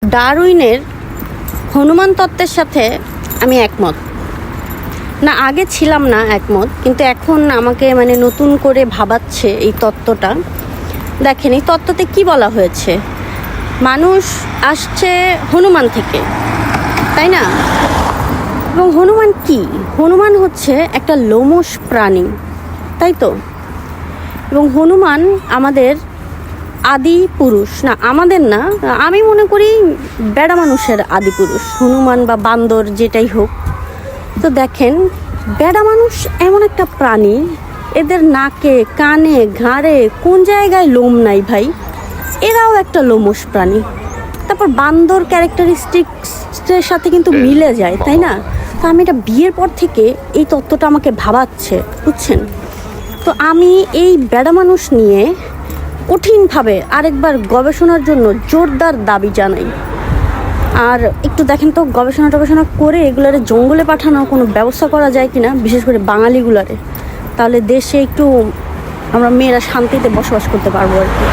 ডারউইনের হনুমান তত্ত্বের সাথে আমি একমত না। আগে ছিলাম না একমত, কিন্তু এখন আমাকে নতুন করে ভাবাচ্ছে এই তত্ত্বটা। দেখেন, এই তত্ত্বতে কি বলা হয়েছে? মানুষ আসছে হনুমান থেকে, তাই না? এবং হনুমান কি? হনুমান হচ্ছে একটা লোমশ প্রাণী, তাই তো? এবং হনুমান আমাদের আদি পুরুষ না, আমাদের না, আমি মনে করি বেড়া মানুষের আদি পুরুষ, হনুমান বা বান্দর যেটাই হোক। তো দেখেন, বেড়া মানুষ এমন একটা প্রাণী, এদের নাকে, কানে, ঘাড়ে কোন জায়গায় লোম নাই ভাই, এরাও একটা লোমশ প্রাণী। তারপর বান্দর ক্যারেক্টারিস্টিক্সের সাথে কিন্তু মিলে যায়, তাই না? তো আমি এটা বিয়ের পর থেকে এই তত্ত্বটা আমাকে ভাবাচ্ছে, বুঝছেন? তো আমি এই বেড়া মানুষ নিয়ে কঠিনভাবে আরেকবার গবেষণার জন্য জোরদার দাবি জানাই। আর একটু দেখেন তো, গবেষণা করে এগুলারে জঙ্গলে পাঠানোর কোনো ব্যবস্থা করা যায় কিনা, বিশেষ করে বাঙালিগুলারে। তাহলে দেশে একটু আমরা মেয়েরা শান্তিতে বসবাস করতে পারবো আর কি।